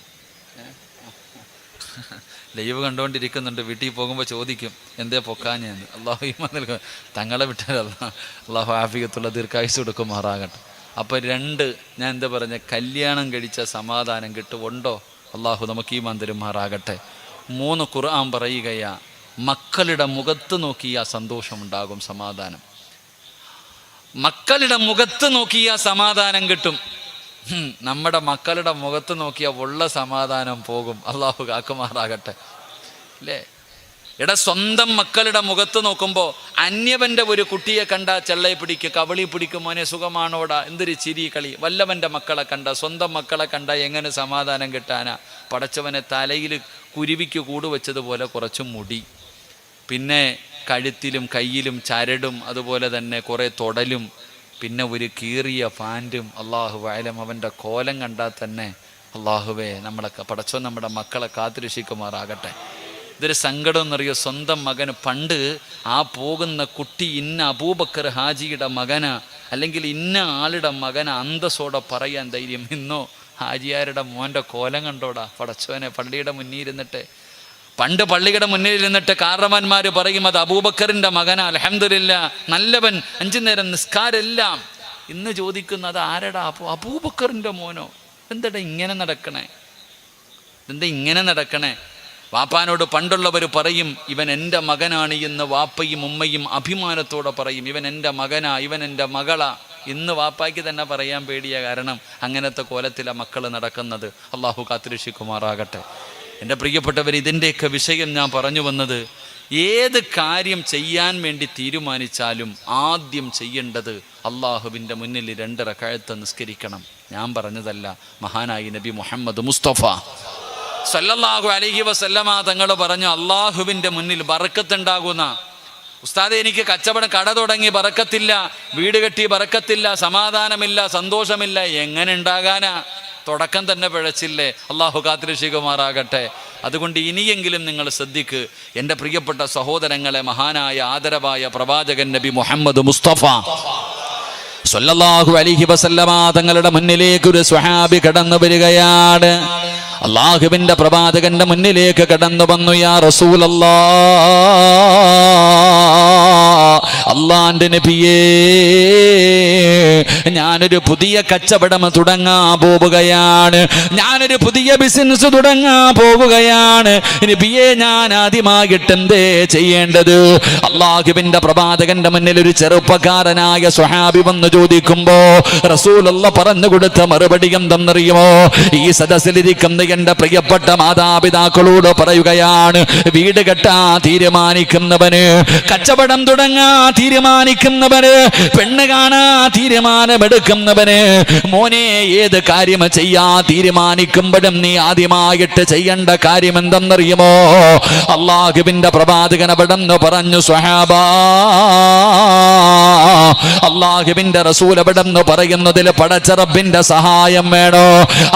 ലൈവ് കണ്ടുകൊണ്ടിരിക്കുന്നുണ്ട്. വീട്ടിൽ പോകുമ്പോൾ ചോദിക്കും, എന്തേ പൊക്കാഞ്ഞെന്ന്. അള്ളാഹു ഈമാൻ നൽകും. തങ്ങളെ വിട്ടാലല്ല, അള്ളാഹു ആഫിയത്തുള്ള ദീർഘായുസ് കൊടുക്കുമാറാകട്ടെ. അപ്പോൾ 2 ഞാൻ എന്താ പറഞ്ഞ, കല്യാണം കഴിച്ച സമാധാനം കിട്ടും. ഉണ്ടോ? അള്ളാഹു നമുക്ക് ഈമാൻ തരുമാറാകട്ടെ. 3 ഖുർആൻ പറയുകയാ, മക്കളുടെ മുഖത്ത് നോക്കിയാൽ സന്തോഷമുണ്ടാകും, സമാധാനം. മക്കളുടെ മുഖത്ത് നോക്കിയാൽ സമാധാനം കിട്ടും. നമ്മുടെ മക്കളുടെ മുഖത്ത് നോക്കിയാൽ ഉള്ള സമാധാനം പോകും. അള്ളാഹു കാക്കുമാറാകട്ടെ. അല്ലേ? സ്വന്തം മക്കളുടെ മുഖത്ത് നോക്കുമ്പോൾ അന്യവൻ്റെ ഒരു കുട്ടിയെ കണ്ട ചെള്ളയെ പിടിക്കുക, കവളി പിടിക്കും, മോനെ സുഖമാണോടാ, എന്തൊരു ചിരി കളി. വല്ലവൻ്റെ മക്കളെ കണ്ട, സ്വന്തം മക്കളെ കണ്ട എങ്ങനെ സമാധാനം കിട്ടാനാ? പടച്ചവനെ തലയിൽ കുരുവിക്ക് കൂടുവെച്ചതുപോലെ കുറച്ച് മുടി, പിന്നെ കഴുത്തിലും കയ്യിലും ചരടും, അതുപോലെ തന്നെ കുറേ തൊടലും, പിന്നെ ഒരു കീറിയ പാൻറ്റും. അള്ളാഹു ആയാലും അവൻ്റെ കോലം കണ്ടാൽ തന്നെ അള്ളാഹുവേ, നമ്മളെ പടച്ചവൻ നമ്മുടെ മക്കളെ കാത്തുരക്ഷിക്കുമാറാകട്ടെ. ഇതൊരു സങ്കടം എന്നറിയോ? സ്വന്തം മകന് പണ്ട് ആ പോകുന്ന കുട്ടി ഇന്ന അബൂബക്കർ ഹാജിയുടെ മകനാ, അല്ലെങ്കിൽ ഇന്ന ആളുടെ മകന, അന്തസ്സോടെ പറയാൻ ധൈര്യം. ഇന്നോ ഹാജിയാരുടെ മോൻ്റെ കോലം കണ്ടോടാ പടച്ചോനെ. പള്ളിയുടെ മുന്നിൽ ഇരുന്നിട്ട്, പണ്ട് പള്ളിയുടെ മുന്നിൽ ഇരുന്നിട്ട് കാരണവന്മാർ പറയും അത് അബൂബക്കറിൻ്റെ മകനാ, അൽഹംദുലില്ലാ നല്ലവൻ, 5 നേരം നിസ്കാരെല്ലാം. ഇന്ന് ചോദിക്കുന്നത് ആരടാ? അബൂബക്കറിൻ്റെ മോനോ? എന്താ ഇങ്ങനെ നടക്കണേ? എന്താ ഇങ്ങനെ നടക്കണേ? വാപ്പാനോട് പണ്ടുള്ളവർ പറയും ഇവൻ എൻ്റെ മകനാണ് എന്ന്. വാപ്പയും ഉമ്മയും അഭിമാനത്തോടെ പറയും ഇവൻ എൻ്റെ മകനാ, ഇവൻ എൻ്റെ മകളാ. ഇന്ന് വാപ്പായ്ക്ക് തന്നെ പറയാൻ പേടിയ, കാരണം അങ്ങനത്തെ കോലത്തിലാണ് മക്കൾ നടക്കുന്നത്. അള്ളാഹു കാത്തുരക്ഷിക്കുമാറാകട്ടെ. എൻ്റെ പ്രിയപ്പെട്ടവർ, ഇതിൻ്റെയൊക്കെ വിഷയം ഞാൻ പറഞ്ഞു വന്നത്, ഏത് കാര്യം ചെയ്യാൻ വേണ്ടി തീരുമാനിച്ചാലും ആദ്യം ചെയ്യേണ്ടത് അള്ളാഹുവിൻ്റെ മുന്നിൽ 2 റക്അത്ത് നിസ്കരിക്കണം. ഞാൻ പറഞ്ഞതല്ല, മഹാനായി നബി മുഹമ്മദ് മുസ്തഫ സല്ലല്ലാഹു അലൈഹി വസല്ലമ തങ്ങൾ പറഞ്ഞു അള്ളാഹുവിൻ്റെ മുന്നിൽ ബറക്കത്തുണ്ടാകുന്ന. ഉസ്താദെ, എനിക്ക് കച്ചവടം, കട തുടങ്ങി ബറക്കത്തില്ല, വീട് കെട്ടി ബറക്കത്തില്ല, സമാധാനമില്ല, സന്തോഷമില്ല. എങ്ങനെ ഉണ്ടാകാനാ? തുടക്കം തന്നെ പിഴച്ചില്ലേ? അള്ളാഹു കാത്തുരക്ഷിക്കുമാറാകട്ടെ. അതുകൊണ്ട് ഇനിയെങ്കിലും നിങ്ങൾ ശ്രദ്ധിക്ക് എൻ്റെ പ്രിയപ്പെട്ട സഹോദരങ്ങളെ. മഹാനായ ആദരവായ പ്രവാചകൻ നബി മുഹമ്മദ് മുസ്തഫ സല്ലല്ലാഹു അലൈഹി വസല്ലമ തങ്ങളുടെ മുന്നിലേക്ക് ഒരു സ്വഹാബി കടന്നു വരികയാണ്. അള്ളാഹുവിൻ്റെ പ്രവാചകന്റെ മുന്നിലേക്ക് കടന്നു വന്നു. യാ റസൂലല്ലാഹ്, അള്ളാന്റെ നബിയേ, ഞാനൊരു പുതിയ കച്ചവടം തുടങ്ങാൻ പോവുകയാണ്, ഞാനൊരു പുതിയ ബിസിനസ് തുടങ്ങാൻ പോവുകയാണ് നബിയേ, ഞാൻ ആദ്യമായിട്ട് എന്തേ ചെയ്യേണ്ടത്? അള്ളാഹുവിൻ്റെ പ്രവാചകന്റെ മുന്നിൽ ഒരു ചെറുപ്പക്കാരനായ സ്വഹാബി വന്ന് ചോദിക്കുമ്പോ റസൂലുള്ളാഹ് പറഞ്ഞു കൊടുത്ത മറുപടി എന്തെന്നറിയുമോ? ഈ സദസ്സിലിരിക്കുന്ന എൻ്റെ പ്രിയപ്പെട്ട മാതാപിതാക്കളോട് പറയുകയാണ്, വീട് കെട്ടാൻ തീരുമാനിക്കുന്നവന്, കച്ചവടം തുടങ്ങാൻ തീരുമാനിക്കുന്നവന്, പെണ്ണ് കാണാൻ തീരുമാനമെടുക്കുന്നവന്, മോനെ, ഏത് കാര്യം ചെയ്യാൻ തീരുമാനിക്കുമ്പോഴും നീ ആദ്യമായിട്ട് ചെയ്യേണ്ട കാര്യം എന്തെന്നറിയുമോ? അള്ളാഹുവിൻ്റെ പ്രവാചകൻ അവിടെന്ന് പറഞ്ഞു, സ്വഹാബാ, അള്ളാഹുവിൻ്റെ റസൂൽ അവിടെന്ന് പറയുന്നതിൽ പടച്ച റബ്ബിന്റെ സഹായം വേണോ?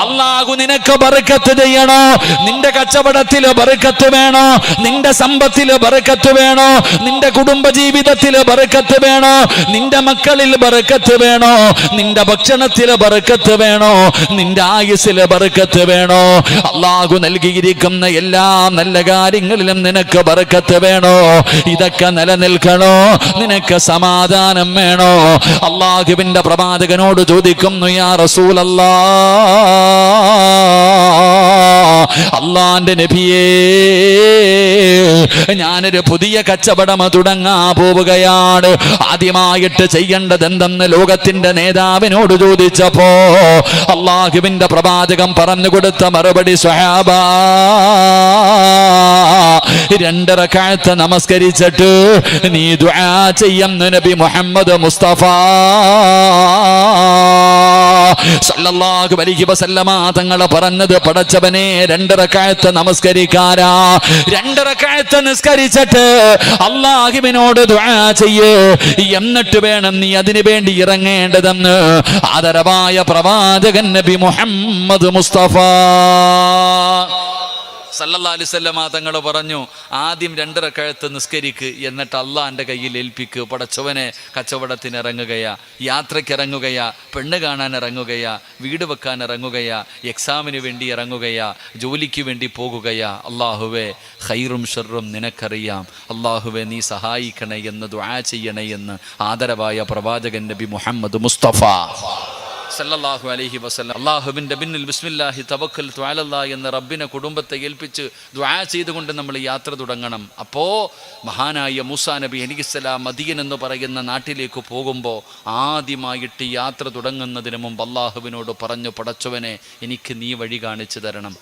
അള്ളാഹു നിനക്ക് ബർക്കത്ത് ചെയ്യണോ? നിന്റെ കച്ചവടത്തിൽ ബർക്കത്ത് വേണോ? നിന്റെ സമ്പത്തിൽ ബർക്കത്ത് വേണോ? നിന്റെ കുടുംബ ജീവിതത്തിൽ ബർക്കത്ത് വേണോ? നിന്റെ മക്കളിൽ ബർക്കത്ത് വേണോ? നിന്റെ ഭക്ഷണത്തിൽ ബർക്കത്ത് വേണോ? നിന്റെ ആയുസ്സിൽ ബർക്കത്ത് വേണോ? അള്ളാഹു നൽകിയിരിക്കുന്ന എല്ലാ നല്ല കാര്യങ്ങളിലും നിനക്ക് ബർക്കത്ത് വേണോ? ഇതൊക്കെ നിലനിൽക്കണോ? നിനക്ക് സമാധാനം വേണോ? അള്ളാഹുവിന്റെ പ്രവാചകനോട് ചോദിക്കുന്നു, യാ റസൂലല്ലാഹ്, അള്ളാന്റെ നബിയേ, ഞാനൊരു പുതിയ കച്ചവടം തുടങ്ങാൻ പോവുകയാണ്, ആദ്യമായിട്ട് ചെയ്യേണ്ടത് എന്തെന്ന് ലോകത്തിന്റെ നേതാവിനോട് ചോദിച്ചപ്പോ അള്ളാഹുവിന്റെ പ്രവാചകൻ പറഞ്ഞു കൊടുത്ത മറുപടി, സ്വഹാബാ, 2 റക്അത്ത് നമസ്കരിച്ചിട്ട് നീ ദുആ ചെയ്യുന്ന നബി മുഹമ്മദ് മുസ്തഫ സല്ലല്ലാഹു അലൈഹി വസല്ലമ തങ്ങൾ പറഞ്ഞത്, പടച്ചവനെ, 2 റക്അത്ത് നമസ്കരിക്കാരാ, 2 റക്അത്ത് നിസ്കരിച്ചിട്ട് അള്ളാഹുവിനോട് ദുആ ചെയ്യ്, എന്നിട്ട് വേണം നീ അതിനു വേണ്ടി ഇറങ്ങേണ്ടതെന്ന് ആദരവായ പ്രവാചകൻ നബി മുഹമ്മദ് മുസ്തഫ സല്ലല്ലാഹു അലൈഹി വസല്ലമ തങ്ങൾ പറഞ്ഞു, ആദ്യം 2 റക്അത്ത് നിസ്കരിക്ക്, എന്നിട്ട് അള്ളാന്റെ കയ്യിൽ ഏൽപ്പിക്ക്. പടച്ചവനെ, കച്ചവടത്തിന് ഇറങ്ങുകയാ, യാത്രയ്ക്ക് ഇറങ്ങുകയാ, പെണ്ണ് കാണാൻ ഇറങ്ങുകയാ, വീട് വെക്കാൻ ഇറങ്ങുകയാ, എക്സാമിന് വേണ്ടി ഇറങ്ങുകയാ, ജോലിക്ക് വേണ്ടി പോകുകയാ. അള്ളാഹുവേ, ഖൈറും ഷർറും നിനക്കറിയാം, അള്ളാഹുവേ നീ സഹായിക്കണേ എന്ന് ദുആ ചെയ്യണേ എന്ന് ആദരവായ പ്രവാചകൻ നബി മുഹമ്മദ് മുസ്തഫ സല്ലല്ലാഹു അലൈഹി വസല്ലം അള്ളാഹുവിൻ്റെ പിന്നിൽ ബിസ്മില്ലാഹി തവക്കൽതു അലല്ലാഹ് എന്ന റബ്ബിനെ കുടുംബത്തെ ഏൽപ്പിച്ച് ദുആ ചെയ്തുകൊണ്ട് നമ്മൾ യാത്ര തുടങ്ങണം. അപ്പോൾ മഹാനായ മൂസാ നബി അലൈഹിസ്സലാം മദീൻ എന്ന് പറയുന്ന നാട്ടിലേക്ക് പോകുമ്പോൾ ആദ്യമായിട്ട് യാത്ര തുടങ്ങുന്നതിന് മുമ്പ് അള്ളാഹുവിനോട് പറഞ്ഞു, പടച്ചവനെ, എനിക്ക് നീ വഴി കാണിച്ചു തരണം.